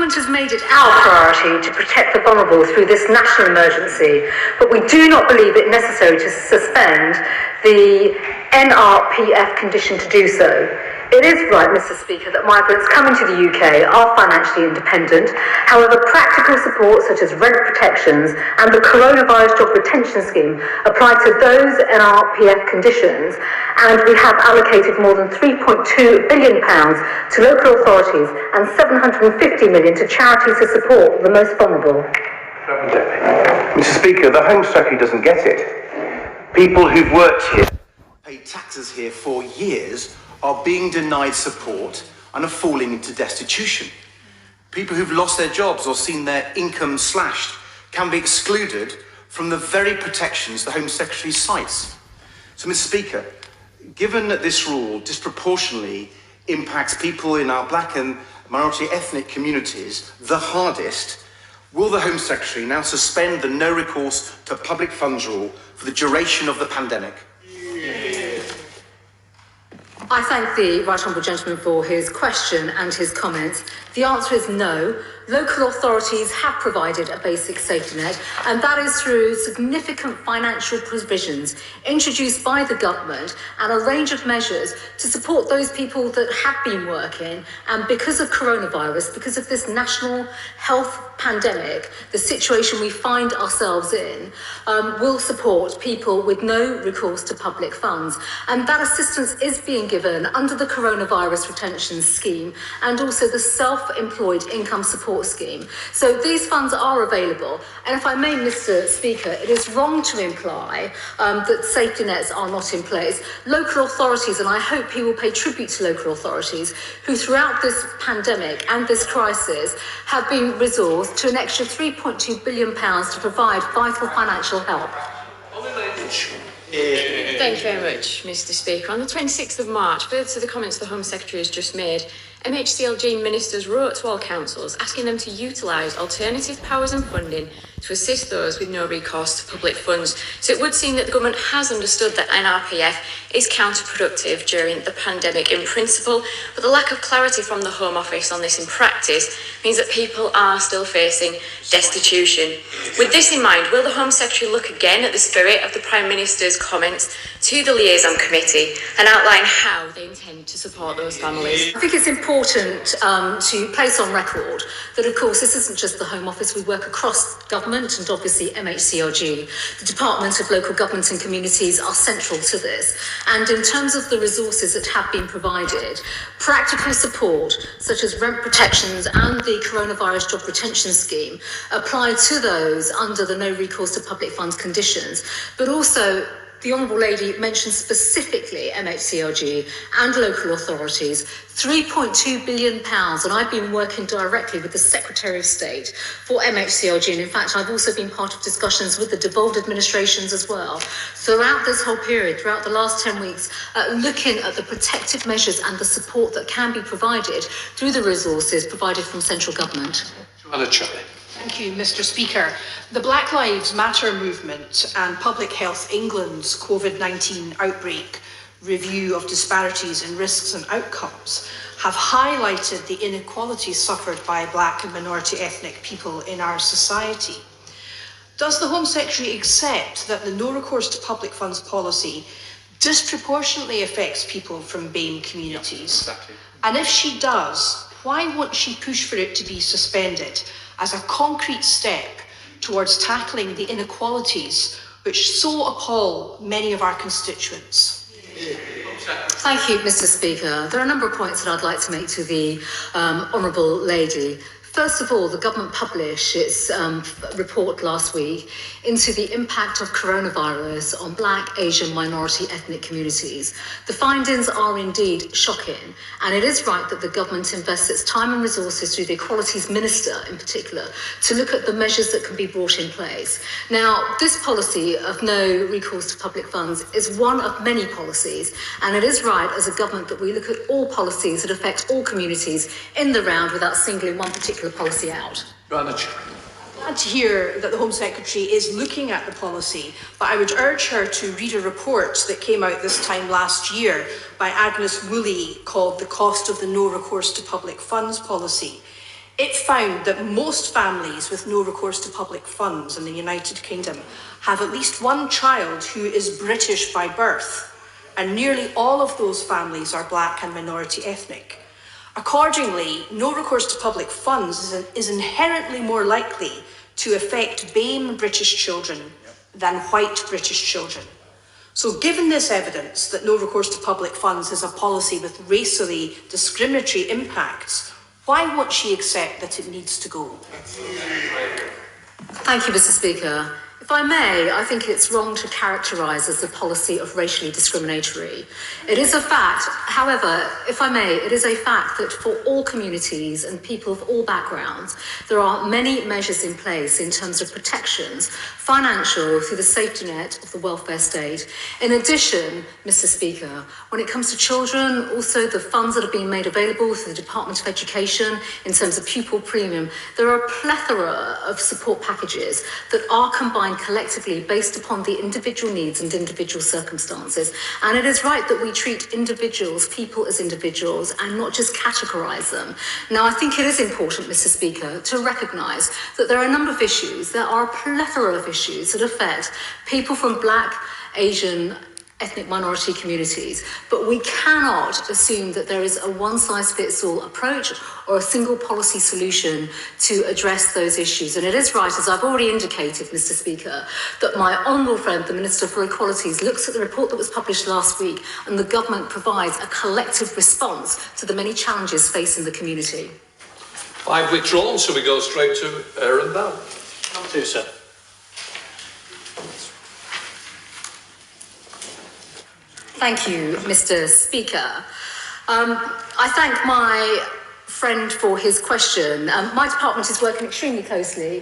government has made it our priority to protect the vulnerable through this national emergency, but we do not believe it necessary to suspend the NRPF condition to do so. It is right, Mr. Speaker, that migrants coming to the UK are financially independent. However, practical support such as rent protections and the coronavirus job retention scheme apply to those NRPF conditions, and we have allocated more than £3.2 billion to local authorities and £750 million to charities to support the most vulnerable. Mr. Speaker, the Home Secretary doesn't get it. People who've worked here, paid taxes here for years, are being denied support and are falling into destitution. People who've lost their jobs or seen their income slashed can be excluded from the very protections the Home Secretary cites. So, Mr. Speaker, given that this rule disproportionately impacts people in our black and minority ethnic communities the hardest, will the Home Secretary now suspend the no recourse to public funds rule for the duration of the pandemic? I thank the Right Honourable Gentleman for his question and his comments. The answer is no. Local authorities have provided a basic safety net, and that is through significant financial provisions introduced by the government and a range of measures to support those people that have been working. And because of coronavirus, because of this national health pandemic, the situation we find ourselves in, will support people with no recourse to public funds. And that assistance is being given under the coronavirus retention scheme and also the self-employed income support scheme. So these funds are available. And if I may, Mr. Speaker, it is wrong to imply that safety nets are not in place. Local authorities, and I hope he will pay tribute to local authorities, who throughout this pandemic and this crisis have been resourced to an extra £3.2 billion to provide vital financial help. Thank you very much, Mr. Speaker. On the 26th of March, further to the comments the Home Secretary has just made, MHCLG ministers wrote to all councils asking them to utilise alternative powers and funding to assist those with no recourse to public funds. So it would seem that the government has understood that NRPF is counterproductive during the pandemic in principle, but the lack of clarity from the Home Office on this in practice means that people are still facing destitution. With this in mind, will the Home Secretary look again at the spirit of the Prime Minister's comments to the Liaison Committee and outline how they intend to support those families? I think it's important to place on record that, of course, this isn't just the Home Office. We work across government and obviously MHCLG. The Department of Local Government and Communities are central to this. And in terms of the resources that have been provided, practical support such as rent protections and the coronavirus job retention scheme apply to those under the no recourse to public funds conditions, but also the Honourable Lady mentioned specifically MHCLG and local authorities, £3.2 billion, and I've been working directly with the Secretary of State for MHCLG, and in fact I've also been part of discussions with the devolved administrations as well throughout this whole period, throughout the last 10 weeks, looking at the protective measures and the support that can be provided through the resources provided from central government. Thank you, Mr. Speaker. The Black Lives Matter movement and Public Health England's COVID-19 outbreak review of disparities in risks and outcomes have highlighted the inequalities suffered by black and minority ethnic people in our society. Does the Home Secretary accept that the no recourse to public funds policy disproportionately affects people from BAME communities? Yeah, exactly. And if she does, why won't she push for it to be suspended as a concrete step towards tackling the inequalities which so appall many of our constituents? Thank you, Mr. Speaker. There are a number of points that I'd like to make to the Honourable Lady. First of all, the government published its report last week into the impact of coronavirus on Black, Asian, minority ethnic communities. The findings are indeed shocking, and it is right that the government invests its time and resources through the Equalities Minister in particular to look at the measures that can be brought in place. Now, this policy of no recourse to public funds is one of many policies, and it is right as a government that we look at all policies that affect all communities in the round without singling one particular policy out. Glad to hear that the Home Secretary is looking at the policy, but I would urge her to read a report that came out this time last year by Agnes Woolley called The Cost of the No Recourse to Public Funds Policy. It found that most families with no recourse to public funds in the United Kingdom have at least one child who is British by birth, and nearly all of those families are black and minority ethnic. Accordingly, no recourse to public funds is inherently more likely to affect BAME British children than white British children. So given this evidence that no recourse to public funds is a policy with racially discriminatory impacts, why won't she accept that it needs to go? Thank you, Mr. Speaker. If I may, I think it's wrong to characterise as a policy of racially discriminatory. It is a fact, however, if I may, it is a fact that for all communities and people of all backgrounds, there are many measures in place in terms of protections, financial through the safety net of the welfare state. In addition, Mr. Speaker, when it comes to children, also the funds that are being made available through the Department of Education in terms of pupil premium, there are a plethora of support packages that are combined collectively based upon the individual needs and individual circumstances. And it is right that we treat individuals, people as individuals, and not just categorise them. Now, I think it is important, Mr. Speaker, to recognise that there are a number of issues, there are a plethora of issues that affect people from black, Asian, ethnic minority communities, but we cannot assume that there is a one-size-fits-all approach or a single policy solution to address those issues. And it is right, as I've already indicated, Mr. Speaker, that my honourable friend, the Minister for Equalities, looks at the report that was published last week, and the government provides a collective response to the many challenges facing the community. 5 withdrawn, so we go straight to Aaron Bell. Number 2, sir. Thank you, Mr. Speaker. I thank my friend for his question. My department is working extremely closely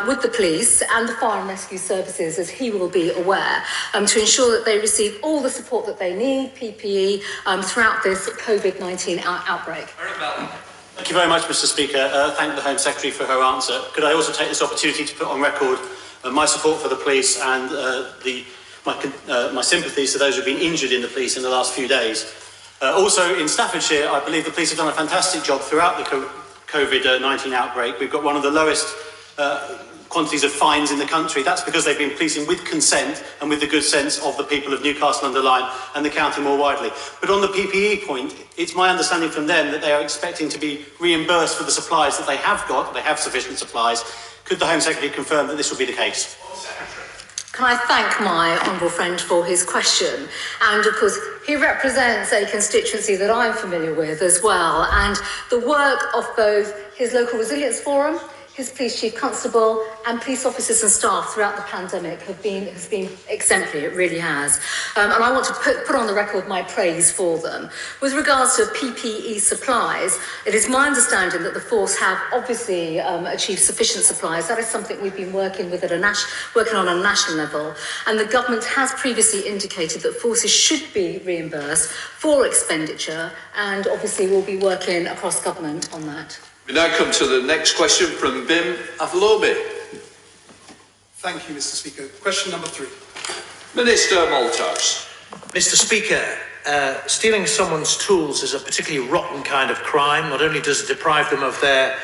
with the police and the fire and rescue services, as he will be aware, to ensure that they receive all the support that they need, PPE, throughout this COVID-19 outbreak. Thank you very much, Mr. Speaker. Thank the Home Secretary for her answer. Could I also take this opportunity to put on record my support for the police and my sympathies to those who have been injured in the police in the last few days. Also in Staffordshire, I believe the police have done a fantastic job throughout the COVID-19 outbreak. We've got one of the lowest quantities of fines in the country. That's because they've been policing with consent and with the good sense of the people of Newcastle-under-Lyme and the county more widely. But on the PPE point, it's my understanding from them that they are expecting to be reimbursed for the supplies that they have got. They have sufficient supplies. Could the Home Secretary confirm that this will be the case? Can I thank my honourable friend for his question? And of course, he represents a constituency that I'm familiar with as well. And the work of both his local resilience forum, his police chief constable and police officers and staff throughout the pandemic has been exemplary, it really has. And I want to put on the record my praise for them. With regards to PPE supplies, it is my understanding that the force have obviously achieved sufficient supplies. That is something we've been working with working on a national level. And the government has previously indicated that forces should be reimbursed for expenditure, and obviously we'll be working across government on that. We now come to the next question from Bim Aflobi. Thank you, Mr. Speaker. Question number 3. Minister Malthouse. Mr. Speaker, stealing someone's tools is a particularly rotten kind of crime. Not only does it deprive them of their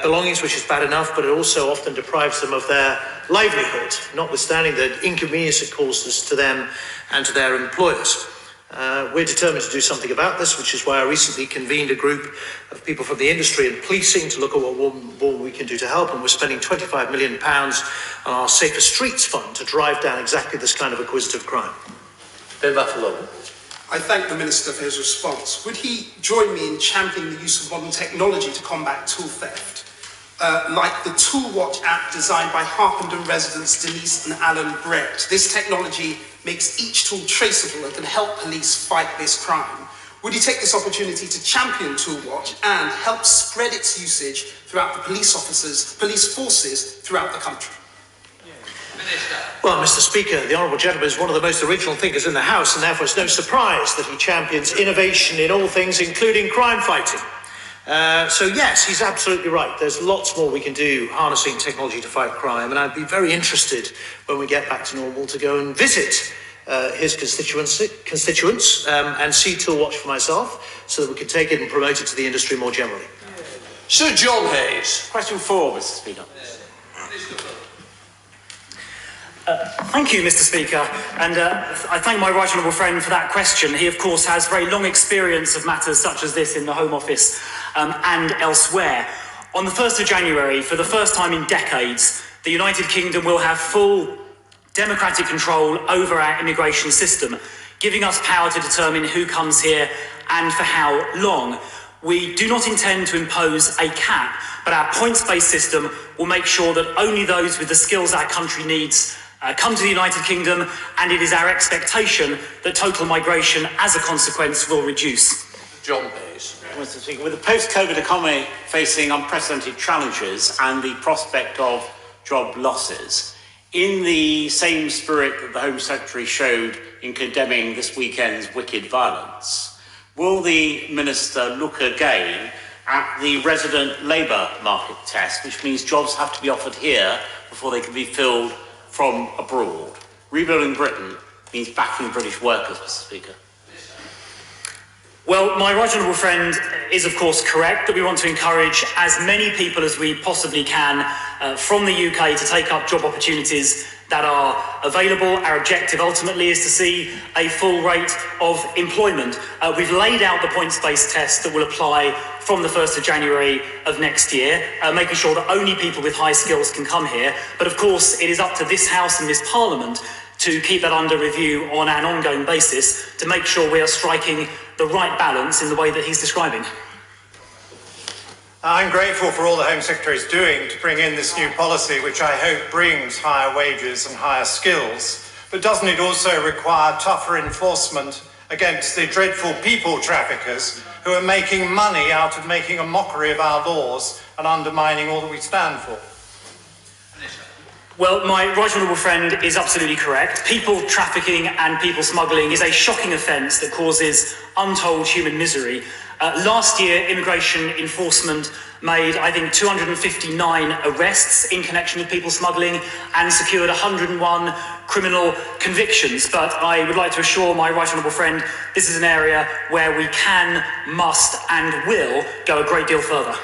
belongings, which is bad enough, but it also often deprives them of their livelihood, notwithstanding the inconvenience it causes to them and to their employers. We're determined to do something about this, which is why I recently convened a group of people from the industry and policing to look at what more we can do to help, and we're spending £25 million on our Safer Streets Fund to drive down exactly this kind of acquisitive crime. Bim Aflobi. I thank the Minister for his response. Would he join me in championing the use of modern technology to combat tool theft? Like the Tool Watch app designed by Harpenden residents Denise and Alan Brett. This technology makes each tool traceable and can help police fight this crime. Would he take this opportunity to champion Tool Watch and help spread its usage throughout the police forces throughout the country? Well, Mr. Speaker, the Honourable Gentleman is one of the most original thinkers in the House, and therefore it's no surprise that he champions innovation in all things, including crime fighting. So yes, he's absolutely right. There's lots more we can do harnessing technology to fight crime, and I'd be very interested when we get back to normal to go and visit his constituents and see Tool Watch for myself, so that we can take it and promote it to the industry more generally. Sir John Hayes. Question 4, Mr. Speaker. Thank you, Mr. Speaker, and I thank my right honourable friend for that question. He, of course, has very long experience of matters such as this in the Home Office and elsewhere. On the 1st of January, for the first time in decades, the United Kingdom will have full democratic control over our immigration system, giving us power to determine who comes here and for how long. We do not intend to impose a cap, but our points-based system will make sure that only those with the skills our country needs come to the United Kingdom, and it is our expectation that total migration as a consequence will reduce. John Hayes. Mr. Speaker, with the post-COVID economy facing unprecedented challenges and the prospect of job losses, in the same spirit that the Home Secretary showed in condemning this weekend's wicked violence, will the Minister look again at the resident labour market test, which means jobs have to be offered here before they can be filled from abroad? Rebuilding Britain means backing British workers, Mr. Speaker. Well, my right honourable friend is of course correct that we want to encourage as many people as we possibly can from the UK to take up job opportunities that are available. Our objective ultimately is to see a full rate of employment. We've laid out the points-based test that will apply from the 1st of January of next year, making sure that only people with high skills can come here. But of course, it is up to this House and this Parliament to keep that under review on an ongoing basis to make sure we are striking the right balance in the way that he's describing. I'm grateful for all the Home Secretary is doing to bring in this new policy, which I hope brings higher wages and higher skills. But doesn't it also require tougher enforcement against the dreadful people traffickers who are making money out of making a mockery of our laws and undermining all that we stand for? Well, my right honourable friend is absolutely correct. People trafficking and people smuggling is a shocking offence that causes untold human misery. Last year, immigration enforcement made, I think, 259 arrests in connection with people smuggling and secured 101 criminal convictions. But I would like to assure my right honourable friend this is an area where we can, must and will go a great deal further.